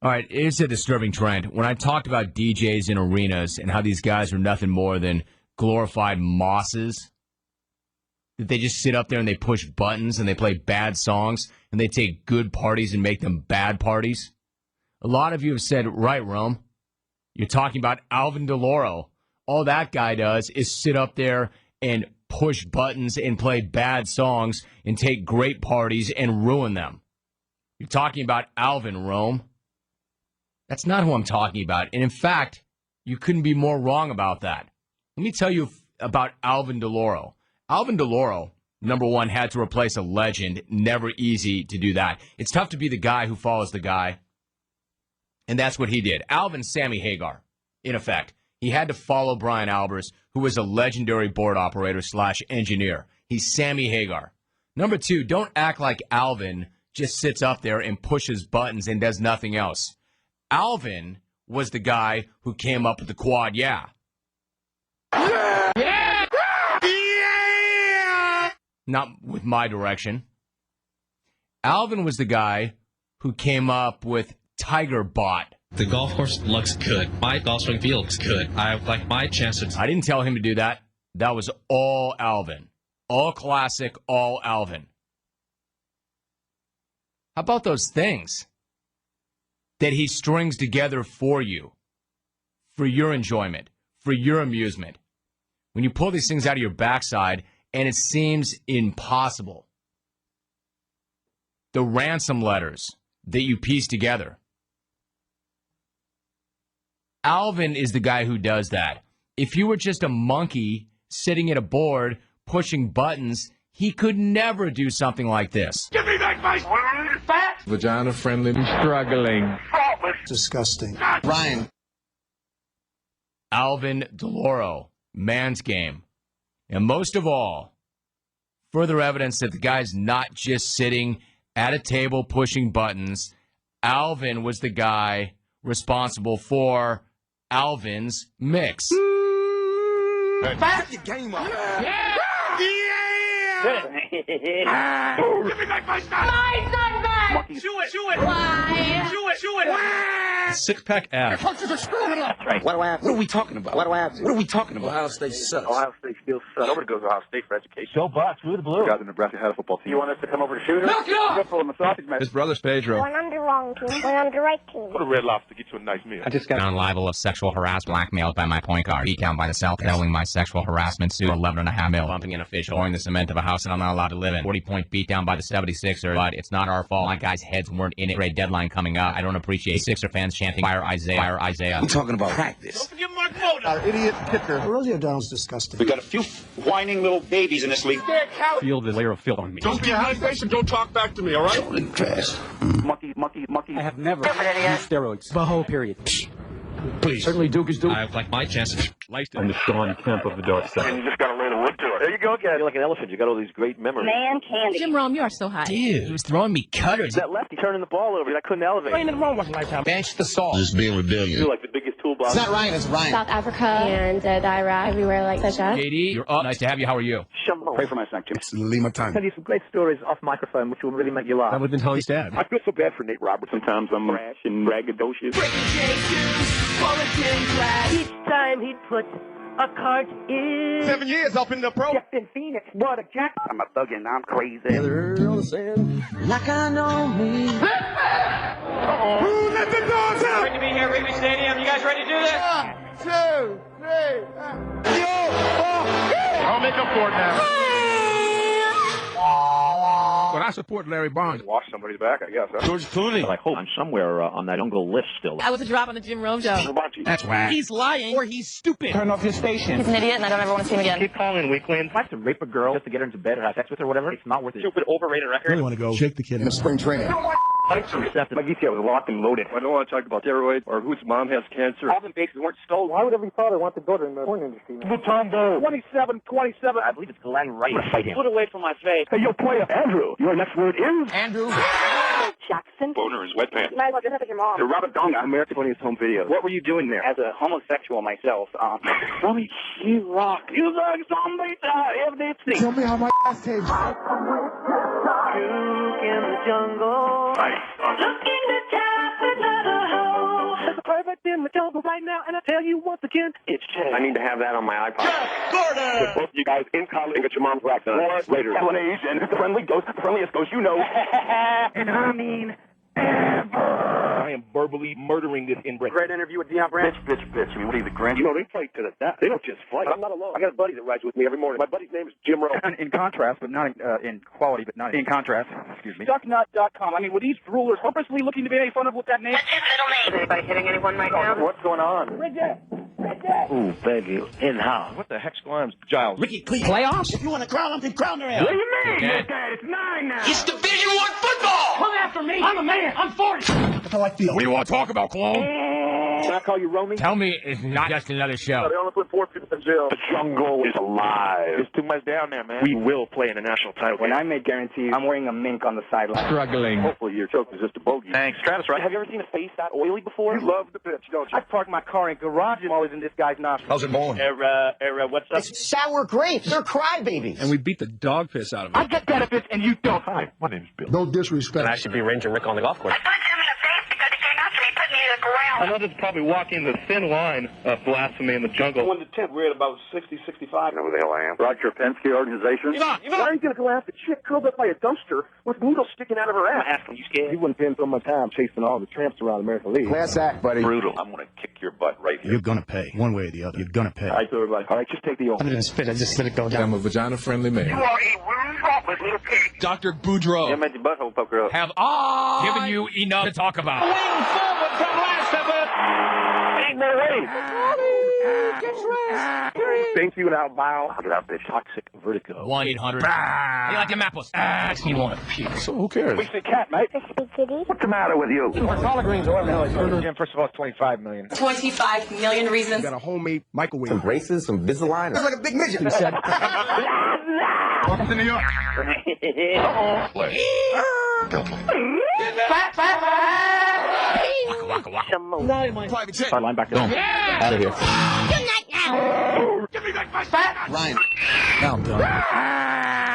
All right, here's a disturbing trend. When I talked about DJs in arenas and how these guys are nothing more than glorified mosses, that they just sit up there and they push buttons and they play bad songs and they take good parties and make them bad parties. A lot of you have said, right, Rome, you're talking about Alvin Delloro. All that guy does is sit up there and push buttons and play bad songs and take great parties and ruin them. You're talking about Alvin, Rome. That's not who I'm talking about. And in fact, you couldn't be more wrong about that. Let me tell you about Alvin Delloro. Alvin Delloro, number one, had to replace a legend. Never easy to do that. It's tough to be the guy who follows the guy. And that's what he did. Alvin's Sammy Hagar, in effect. He had to follow Brian Albers, who was a legendary board operator / engineer. He's Sammy Hagar. Number two, don't act like Alvin just sits up there and pushes buttons and does nothing else. Alvin was the guy who came up with the quad, yeah. Yeah! Yeah! Yeah! Not with my direction. Alvin was the guy who came up with Tiger Bot. The golf course looks good. My golf swing feels good. I like my chances. I didn't tell him to do that. That was all Alvin. All classic, all Alvin. How about those things that he strings together for you, for your enjoyment, for your amusement? When you pull these things out of your backside and it seems impossible. The ransom letters that you piece together. Alvin is the guy who does that. If you were just a monkey sitting at a board pushing buttons, he could never do something like this. Give me back my fat, vagina-friendly, struggling, faultless, disgusting. Ryan. Alvin Delloro, man's game. And most of all, further evidence that the guy's not just sitting at a table pushing buttons. Alvin was the guy responsible for Alvin's mix. Back your game up. Yeah! Yeah! Give me back my stuff! My son back! Chew it! Chew it! Why? Chew it! Chew it! Six-pack abs. Punches are screwing up! Right. What are we talking about? What are we talking about? Ohio State sucks. Ohio State still sucks. Nobody goes to Ohio State for education. Go Bucks, through the blue. Guys in Nebraska had a football team. You want us to come over to shoot her? Knock it off! Go for the sausage match. His brother's Pedro. One on the wrong team, one on the right team. Go to Red Lobster, get you a nice meal. I just got on libel of sexual harassment, blackmailed by my point guard, beat down by the South, settling my sexual harassment suit, 11.5 mil, bumping an official, pouring the cement of a house that I'm not allowed to live in, 40-point beat down by the 76ers, but it's not our fault. My guys' heads weren't in it. Trade deadline coming up. I don't appreciate Sixer fans chanting, fire Isaiah, fire Isaiah. I'm talking about practice. Don't forget Mark Moda! Our idiot kicker. Rosie O'Donnell's disgusting. We got a few whining little babies in this league. feel the layer of filth on me. Don't get high face and don't talk back to me, all right? Rolling trash. Monkey. I have never used steroids. The whole period. Please. Certainly Duke is Duke. I like my chances. I'm the Sean Kemp of the dark side. And you just got to lay the wood to it. There you go, guys. You're like an elephant. You got all these great memories. Man candy. Jim Rome, you are so high. Dude, he was throwing me cutters. That lefty turning the ball over. I couldn't elevate. Ain't wrong with lifetime. Bench the salt. Just being rebellious. You're like the biggest toolbox. It's not Ryan, it's Ryan. South Africa and Daira, everywhere like such as. JD, you're up. Nice to have you. How are you? Pray for my snack, Jim. It's Lima time. Tell you some great stories off microphone, which will really make you laugh. That would have been Tony's dad. I feel so bad for Nate Roberts. Sometimes I'm rash and braggadocious. Each time he'd put a cart in. 7 years up in the pro. In Phoenix, what a jack. I'm a thuggin', I'm crazy. Like I know me. Who let the dogs out? Great to be here at Wrigley Stadium. You guys ready to do this? 1, 2, 3. I'll make up for it now. But I support Larry Barnes. Wash somebody's back, I guess. Huh? George Clooney. I hope I'm somewhere on that jungle list still. I was a drop on the Jim Rome show. That's whack. He's lying or he's stupid. Turn off your station. He's an idiot, and I don't ever want to see him again. Keep calling, weakling. If I have to rape a girl just to get her into bed or have sex with her or whatever, it's not worth it. Stupid, overrated record. I really want to go shake the kid in spring training. My VCR was locked and loaded. I don't want to talk about steroids or whose mom has cancer. All the bases weren't stolen. Why would every father want their daughter in the porn industry? Mutombo. 27. I believe it's Glenn Wright. I'm gonna fight him. Put away from my face. Hey, yo, player. Andrew. Your next word is? Andrew. Jackson. Boner in sweatpants. Might as well just have your mom. The Robert Donga, America's Funniest Home Video. What were you doing there? As a homosexual myself, Mommy, you rock. You like zombie if they Tell me how my ass tastes. Juke in the jungle. Nice. Looking to tap another in the jungle right now, and I tell you once again, it's Jay. I need to have that on my iPod. Gordon! With both you guys in college and get your mom's wax done. Raiders. Explanation. The friendliest ghost you know. And I mean, I am verbally murdering this inbred. Great interview with Deion Branch. Bitch. I mean, what are you, the Grinch? You know, they fight to the death. They don't just fight. I'm not alone. I got a buddy that rides with me every morning. My buddy's name is Jim Rowe. In contrast, but not in quality, but not in contrast. Excuse me. Ducknut.com. I mean, were these rulers purposely looking to be made fun of with that name? What's his middle name? Is anybody hitting anyone right now? What's going on? Bridget! Ooh, baby, in-house. What the heck's going on, Giles? Ricky, please. Playoffs? If you want to crown them, then crown their ass. What do you mean? Okay. Look at it. It's 9 now. It's Division I football. Come after me! I'm a man! I'm 40! That's how I feel. What do you want to talk about, clone? Can I call you Romy? Tell me it's not just another show. They only put 4 people in jail. The jungle is alive. There's too much down there, man. We will play in a national title. When I make guarantees, I'm wearing a mink on the sideline. Struggling. Hopefully your choke is just a bogey. Thanks, Travis, right? Have you ever seen a face that oily before? You love the bitch, don't you? I park my car in garage and always in this guy's nostril. How's it going? What's up? It's sour grapes. They're crybabies. And we beat the dog piss out of him. I get benefits and you don't. Hi, my name's Bill. No disrespect. I should be Ranger Rick on the golf course. I punched him in the face because he came after me, put me to the ground. I know this is probably walking the thin line of blasphemy in the jungle. 1 to 10, we're at about 60, 65. You know who the hell I am? Roger Penske Organization. Why are you going to go after a chick curled up by a dumpster with needles sticking out of her ass? Ask him, you scared? You wouldn't spend so much time chasing all the tramps around American League. Class act, buddy. Brutal. I'm going to kick your butt right here. You're gonna pay. One way or the other. You're gonna pay. All right, so everybody. All right, just take the oath. I didn't spit, I just let it go down. I'm a vagina-friendly man. You are a rude, thoughtless little pig. Dr. Boudreaux You made your butthole poker up. have given you enough to talk about. Ain't no way. Thank you and I'll bow. Get out this toxic vertigo. 1-800. You like them apples? You want to puke. So who cares? We see cat, mate. What's the matter with you? Collard greens or whatever. Jim, first of all, it's 25 million. 25 million reasons. Got a homemade microwave. Some braces, some Invisalign. It's like a big midget. He said. Welcome to New York. Play. Waka, waka, waka. Private jet. Linebacker. Out of here. Ryan. Now I'm done.